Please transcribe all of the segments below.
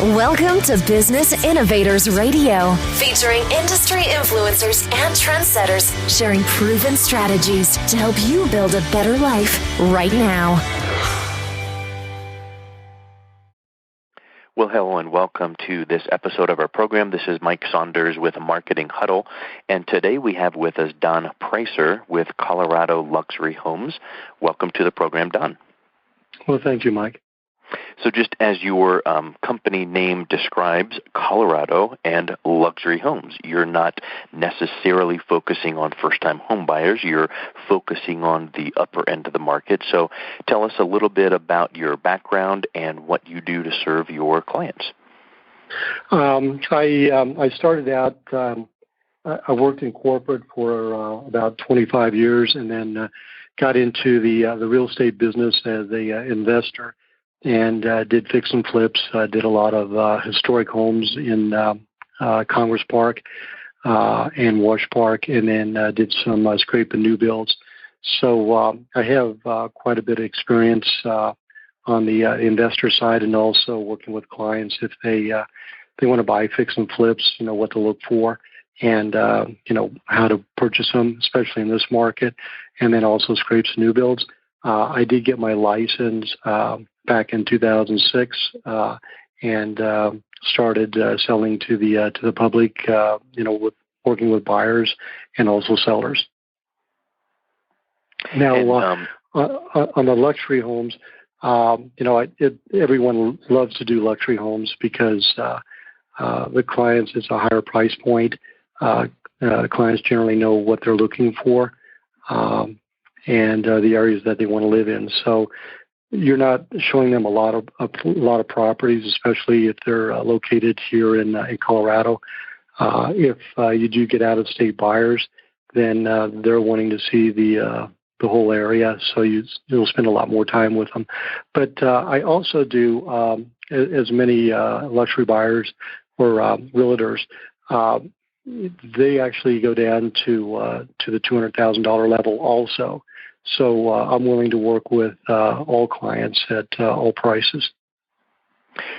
Welcome to Business Innovators Radio, featuring industry influencers and trendsetters sharing proven strategies to help you build a better life right now. Well, hello and welcome to this episode of our program. This is Mike Saunders with Marketing Huddle, and today we have with us Don Preisser with Colorado Luxury Homes. Welcome to the program, Don. Well, thank you, Mike. So just as your company name describes, Colorado and luxury homes, you're not necessarily focusing on first-time home buyers. You're focusing on the upper end of the market. So tell us a little bit about your background and what you do to serve your clients. I started out, I worked in corporate for about 25 years and then got into the real estate business as an investor. And did fix and flips. Did a lot of historic homes in Congress Park and Wash Park, and then did some scrape and new builds. So I have quite a bit of experience on the investor side, and also working with clients if they want to buy fix and flips. You know what to look for, and how to purchase them, especially in this market, and then also scrapes and new builds. I did get my license back in 2006, and started selling to the public, with working with buyers and also sellers. Now, on the luxury homes, everyone loves to do luxury homes because the clients, it's a higher price point. Clients generally know what they're looking for, and the areas that they want to live in. So you're not showing them a lot of properties, especially if they're located here in Colorado. If you do get out-of-state buyers, then they're wanting to see the whole area, so you'll spend a lot more time with them. But I also do, as many luxury buyers or realtors, they actually go down to the $200,000 level also. So I'm willing to work with all clients at all prices.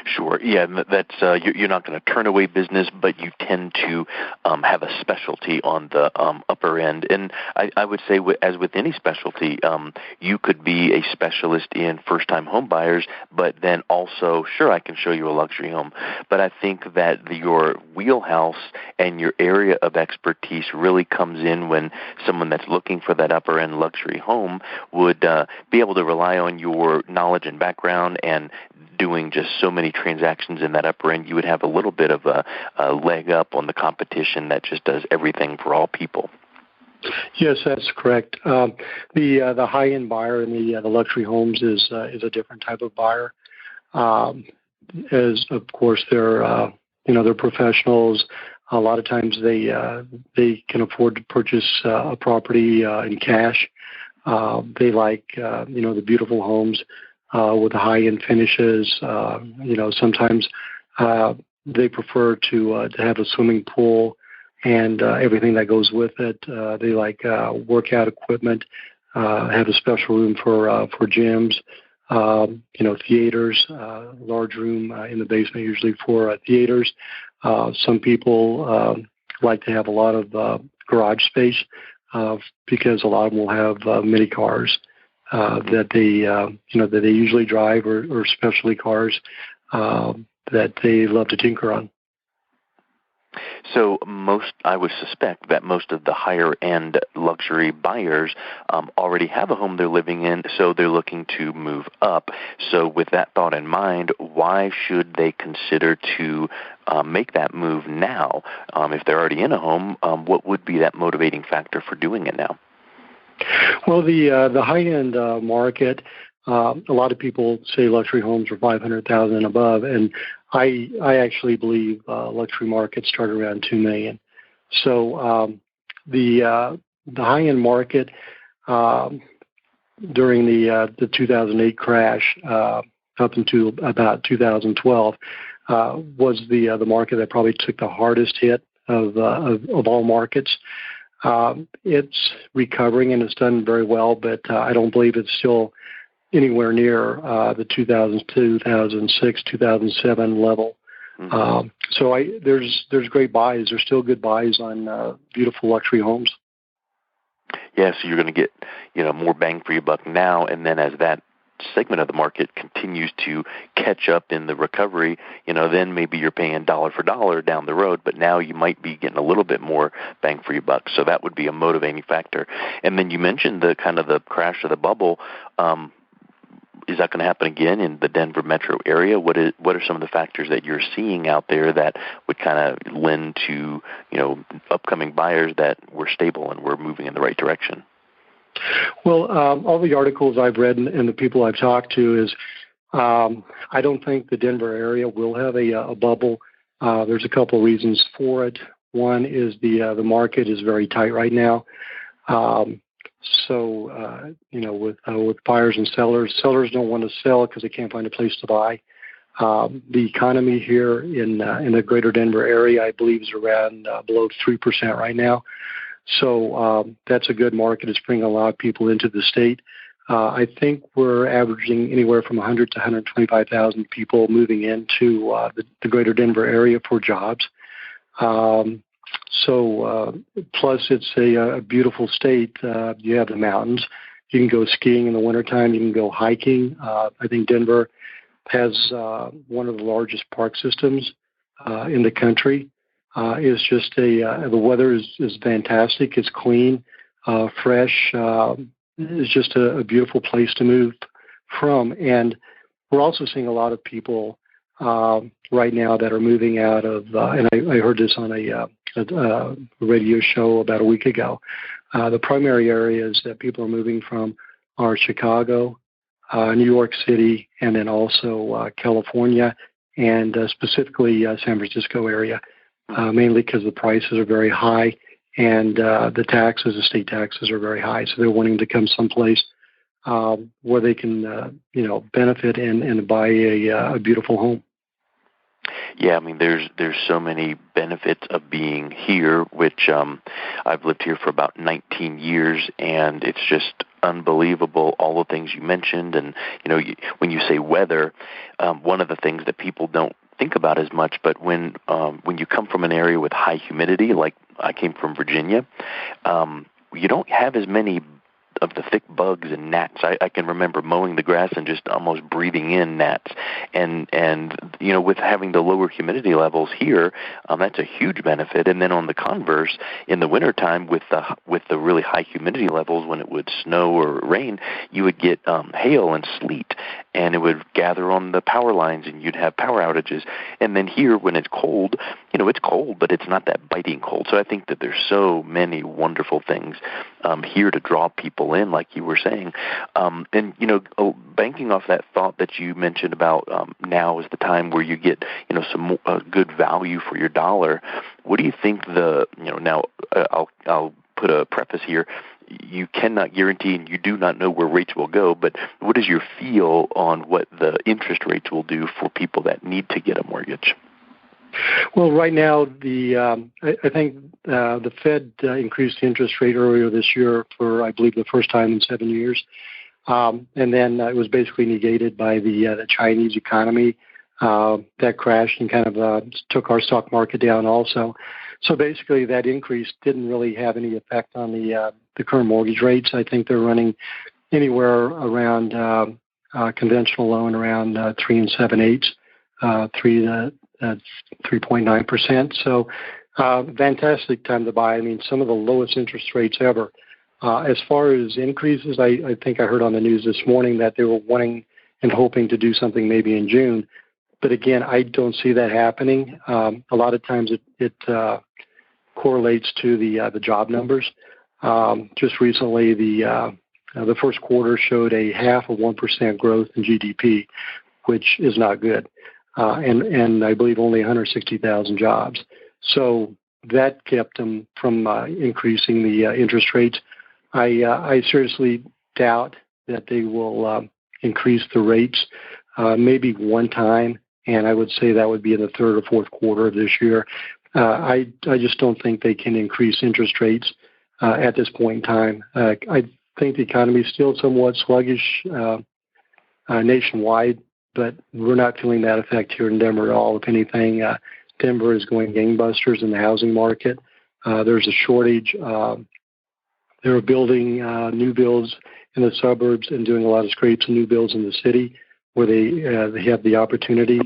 Sure. Yeah, that's you're not going to turn away business, but you tend to have a specialty on the upper end. And I would say, as with any specialty, you could be a specialist in first-time home buyers, but then also, sure, I can show you a luxury home. But I think that your wheelhouse and your area of expertise really comes in when someone that's looking for that upper-end luxury home would be able to rely on your knowledge and background, and doing just so many transactions in that upper end, you would have a little bit of a leg up on the competition that just does everything for all people. Yes, that's correct. The high-end buyer in the luxury homes is a different type of buyer. As of course they're professionals. A lot of times they can afford to purchase a property in cash. They like the beautiful homes with the high-end finishes. Sometimes they prefer to have a swimming pool and everything that goes with it. They like workout equipment, have a special room for gyms, theaters, large room in the basement usually for theaters. Some people like to have a lot of garage space because a lot of them will have mini cars that they usually drive, or specialty cars that they love to tinker on. So I would suspect that most of the higher-end luxury buyers already have a home they're living in, so they're looking to move up. So with that thought in mind, why should they consider to make that move now? If they're already in a home, what would be that motivating factor for doing it now? Well, the high-end market, a lot of people say luxury homes are $500,000 and above, and I actually believe luxury markets start around $2 million. So the high-end market during the 2008 crash up into about 2012 was the market that probably took the hardest hit of all markets. It's recovering and it's done very well, but I don't believe it's still anywhere near the 2006, 2007 level. So there's great buys. There's still good buys on beautiful luxury homes. Yeah, so you're going to get, more bang for your buck now, and then as that segment of the market continues to catch up in the recovery, then maybe you're paying dollar for dollar down the road, but now you might be getting a little bit more bang for your buck. So that would be a motivating factor. And then you mentioned the kind of the crash of the bubble. Is that going to happen again in the Denver metro area? What are some of the factors that you're seeing out there that would kind of lend to, upcoming buyers that were stable and were moving in the right direction? Well, all the articles I've read and the people I've talked to is I don't think the Denver area will have a bubble. There's a couple of reasons for it. One is the market is very tight right now. With buyers and sellers don't want to sell because they can't find a place to buy. The economy here in the greater Denver area, I believe, is around below 3% right now. So that's a good market. It's bringing a lot of people into the state. I think we're averaging anywhere from 100 to 125,000 people moving into the greater Denver area for jobs. Plus it's a beautiful state. You have the mountains. You can go skiing in the wintertime. You can go hiking. I think Denver has one of the largest park systems in the country. It's just the weather is fantastic. It's clean, fresh. It's just a beautiful place to move from. And we're also seeing a lot of people right now that are moving out of, and I heard this on a radio show about a week ago. The primary areas that people are moving from are Chicago, New York City, and then also California, and specifically San Francisco area, mainly because the prices are very high and the state taxes are very high. So they're wanting to come someplace where they can, benefit and buy a beautiful home. Yeah, I mean, there's so many benefits of being here, which I've lived here for about 19 years, and it's just unbelievable, all the things you mentioned. And, when you say weather, one of the things that people don't think about as much, but when you come from an area with high humidity, like I came from Virginia, you don't have as many of the thick bugs and gnats. I can remember mowing the grass and just almost breathing in gnats. And with having the lower humidity levels here, that's a huge benefit. And then on the converse, in the wintertime with the really high humidity levels, when it would snow or rain, you would get hail and sleet, and it would gather on the power lines, and you'd have power outages. And then here, when it's cold, it's cold, but it's not that biting cold. So I think that there's so many wonderful things here to draw people in, like you were saying. Banking off that thought that you mentioned about now is the time where you get, some good value for your dollar. What do you think now I'll put a preface here. You cannot guarantee and you do not know where rates will go, but what is your feel on what the interest rates will do for people that need to get a mortgage? Well, right now, I think the Fed increased the interest rate earlier this year for, I believe, the first time in 7 years. And then it was basically negated by the Chinese economy that crashed and kind of took our stock market down also. So basically that increase didn't really have any effect on the current mortgage rates. I think they're running anywhere around conventional loan around 3 7/8, 3.9%. So fantastic time to buy. I mean, some of the lowest interest rates ever. As far as increases, I think I heard on the news this morning that they were wanting and hoping to do something maybe in June. But again, I don't see that happening. A lot of times it correlates to the job numbers. Just recently, the first quarter showed a 0.5% growth in GDP, which is not good. And I believe only 160,000 jobs. So that kept them from increasing the interest rates. I seriously doubt that they will increase the rates maybe one time, and I would say that would be in the third or fourth quarter of this year. I just don't think they can increase interest rates at this point in time. I think the economy is still somewhat sluggish nationwide. but we're not feeling that effect here in Denver at all. If anything, Denver is going gangbusters in the housing market. There's a shortage. They're building new builds in the suburbs and doing a lot of scrapes and new builds in the city where they have the opportunity.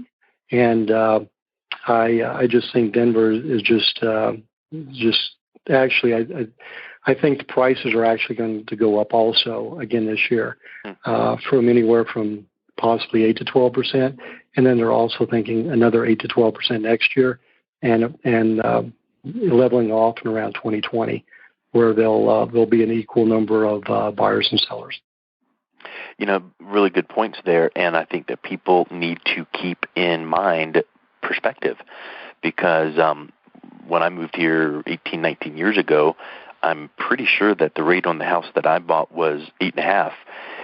And I just think Denver is just actually I think the prices are actually going to go up also again this year, from anywhere from possibly 8 to 12%, and then they're also thinking another 8 to 12% next year, and leveling off in around 2020, where there'll be an equal number of buyers and sellers. Really good points there, and I think that people need to keep in mind perspective, because when I moved here 18, 19 years ago, I'm pretty sure that the rate on the house that I bought was 8.5%,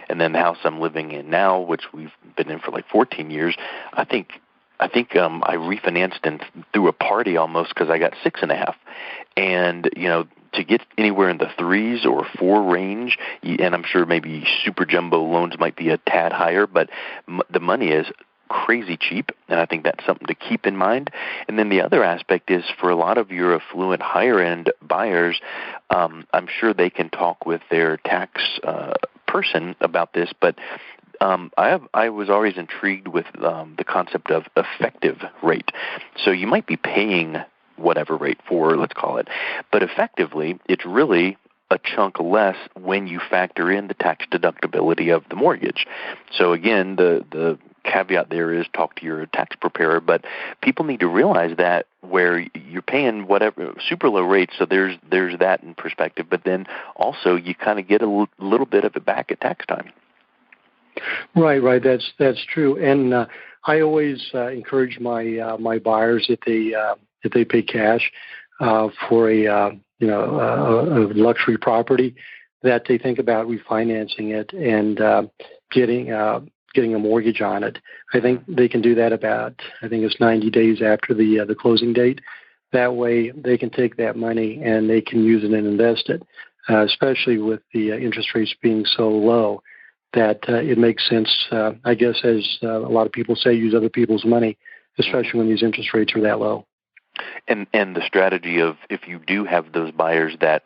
and then the house I'm living in now, which we've been in for like 14 years, I think I refinanced and threw a party almost because I got 6.5%, and to get anywhere in the 3s or 4 range, and I'm sure maybe super jumbo loans might be a tad higher, but the money is crazy cheap, and I think that's something to keep in mind. And then the other aspect is for a lot of your affluent, higher-end buyers, I'm sure they can talk with their tax person about this, but I was always intrigued with the concept of effective rate. So you might be paying whatever rate for, let's call it, but effectively, it's really a chunk less when you factor in the tax deductibility of the mortgage. So again, the caveat there is talk to your tax preparer, but people need to realize that where you're paying whatever super low rates, so there's that in perspective, but then also you kind of get a little bit of it back at tax time. Right. That's true, and I always encourage my buyers if they pay cash for a luxury property, that they think about refinancing it and getting a mortgage on it. I think they can do that it's 90 days after the closing date. That way they can take that money and they can use it and invest it, especially with the interest rates being so low that it makes sense, I guess, as a lot of people say, use other people's money, especially when these interest rates are that low. And the strategy of, if you do have those buyers that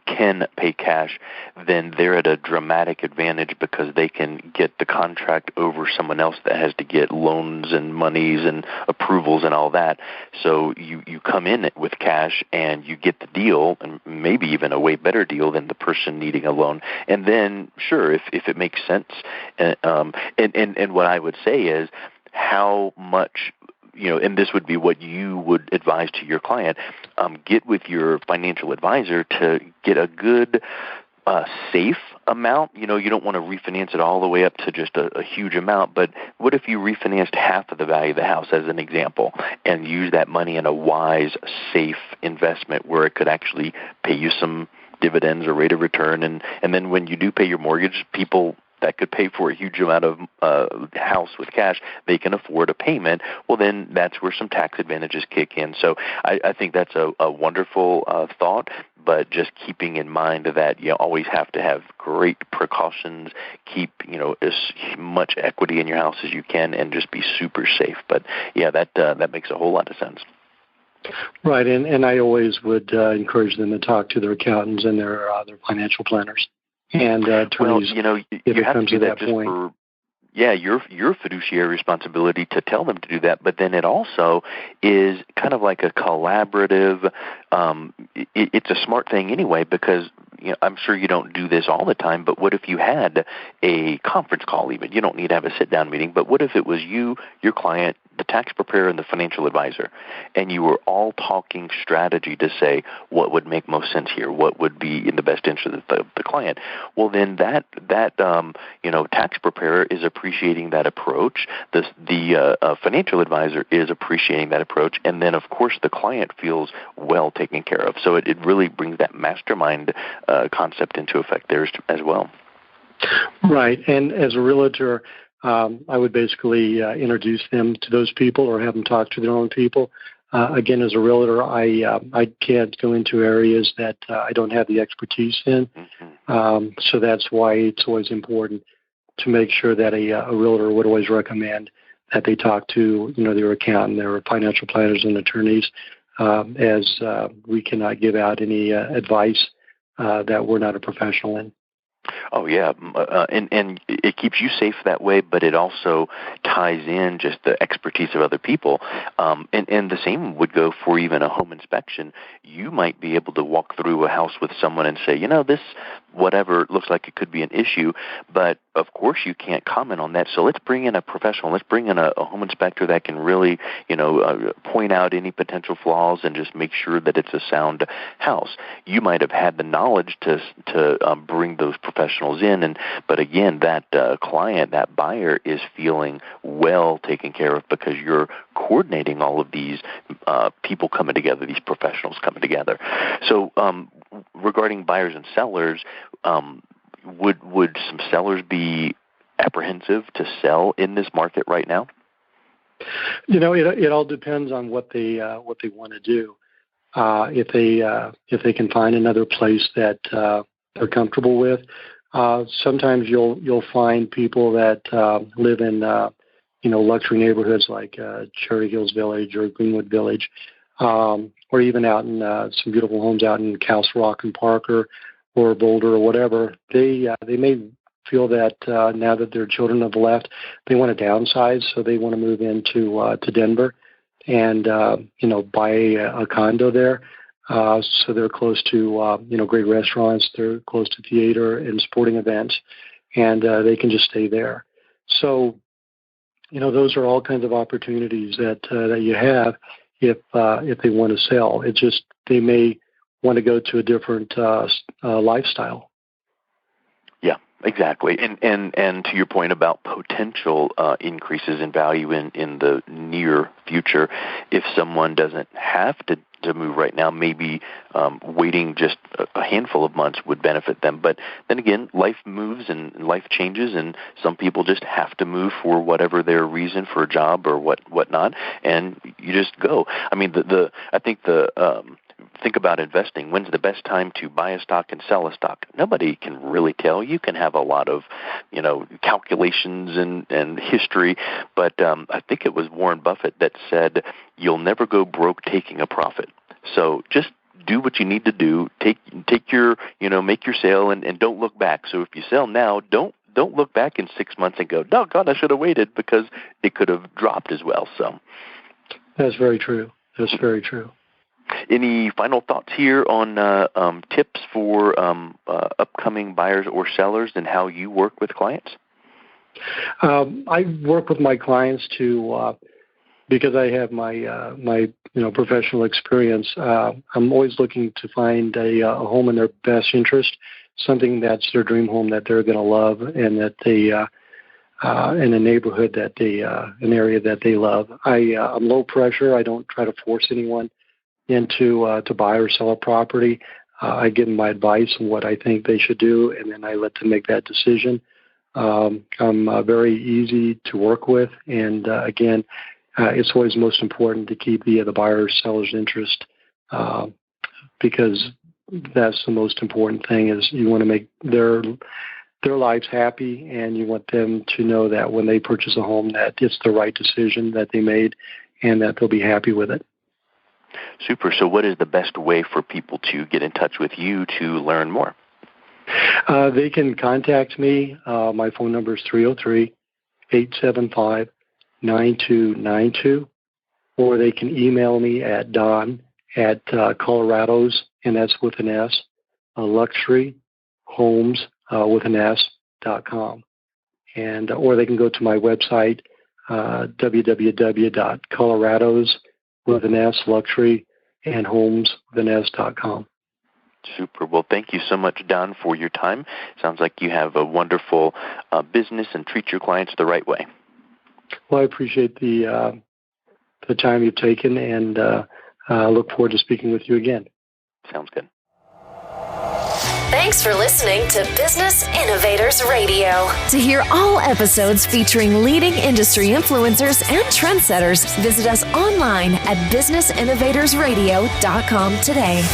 can pay cash, then they're at a dramatic advantage because they can get the contract over someone else that has to get loans and monies and approvals and all that. So you come in with cash and you get the deal, and maybe even a way better deal than the person needing a loan. And then, sure, if it makes sense, and what I would say is how much, and this would be what you would advise to your client, get with your financial advisor to get a good, safe amount. You don't want to refinance it all the way up to just a huge amount, but what if you refinanced half of the value of the house, as an example, and use that money in a wise, safe investment where it could actually pay you some dividends or rate of return, and then when you do pay your mortgage, people that could pay for a huge amount of house with cash, they can afford a payment, well, then that's where some tax advantages kick in. So I think that's a wonderful thought, but just keeping in mind that you always have to have great precautions, keep as much equity in your house as you can, and just be super safe. But yeah, that makes a whole lot of sense. Right, and I always would encourage them to talk to their accountants and their financial planners. And attorneys, you have to do that just for your fiduciary responsibility to tell them to do that. But then it also is kind of like a collaborative. It's a smart thing anyway, because I'm sure you don't do this all the time. But what if you had a conference call? Even you don't need to have a sit-down meeting. But what if it was you, your client, the tax preparer, and the financial advisor, and you were all talking strategy to say what would make most sense here, what would be in the best interest of the client? Well, then that tax preparer is appreciating that approach. The financial advisor is appreciating that approach, and then of course the client feels well taken care of. So it really brings that mastermind concept into effect there as well. Right, and as a realtor, I would basically introduce them to those people or have them talk to their own people. Again, as a realtor, I can't go into areas that I don't have the expertise in. So that's why it's always important to make sure that a realtor would always recommend that they talk to their accountant, their financial planners and attorneys, as we cannot give out any advice that we're not a professional in. Oh, yeah, and it keeps you safe that way, but it also ties in just the expertise of other people. And the same would go for even a home inspection. You might be able to walk through a house with someone and say, this whatever looks like it could be an issue, but of course you can't comment on that. So let's bring in a professional. Let's bring in a home inspector that can really, point out any potential flaws and just make sure that it's a sound house. You might have had the knowledge to bring those professionals in, but again, that client, that buyer is feeling well taken care of because you're coordinating all of these people coming together, these professionals coming together. So regarding buyers and sellers, would some sellers be apprehensive to sell in this market right now? It all depends on what they want to do. If they can find another place that they're comfortable with. Sometimes you'll find people that live in luxury neighborhoods like Cherry Hills Village or Greenwood Village, or even out in some beautiful homes out in Castle Rock and Parker or Boulder or whatever. They may feel that now that their children have left, they want to downsize, so they want to move into to Denver and buy a condo there. So they're close to great restaurants, they're close to theater and sporting events, and they can just stay there. So those are all kinds of opportunities that you have if they want to sell. It's just they may want to go to a different lifestyle. Yeah, exactly. And to your point about potential increases in value in the near future, if someone doesn't have to move right now, maybe waiting just a handful of months would benefit them. But then again, life moves and life changes, and some people just have to move for whatever their reason for a job or whatnot, and you just go. I mean, I think think about investing. When's the best time to buy a stock and sell a stock? Nobody can really tell. You can have a lot of, calculations and history, but I think it was Warren Buffett that said, "You'll never go broke taking a profit." So just do what you need to do. Take your, make your sale and don't look back. So if you sell now, don't look back in 6 months and go, "Oh God, I should have waited," because it could have dropped as well. So that's very true. That's very true. Any final thoughts here on tips for upcoming buyers or sellers and how you work with clients? I work with my clients to because I have my professional experience. I'm always looking to find a home in their best interest, something that's their dream home that they're going to love, and that they in a neighborhood that an area that they love. I'm low pressure. I don't try to force anyone into to buy or sell a property. I give them my advice on what I think they should do, and then I let them make that decision. I'm very easy to work with, and again, it's always most important to keep the buyer or seller's interest, because that's the most important thing. Is you want to make their lives happy, and you want them to know that when they purchase a home that it's the right decision that they made, and that they'll be happy with it. Super. So what is the best way for people to get in touch with you to learn more? They can contact me. My phone number is 303-875-9292, or they can email me at don@Colorado's, and that's with an S, luxury homes with an S.com. And or they can go to my website, www.colorados with an S, luxury and homes with an S.com. Super. Well, thank you so much, Don, for your time. Sounds like you have a wonderful business and treat your clients the right way. Well, I appreciate the time you've taken, and look forward to speaking with you again. Sounds good. Thanks for listening to Business Innovators Radio. To hear all episodes featuring leading industry influencers and trendsetters, visit us online at businessinnovatorsradio.com today.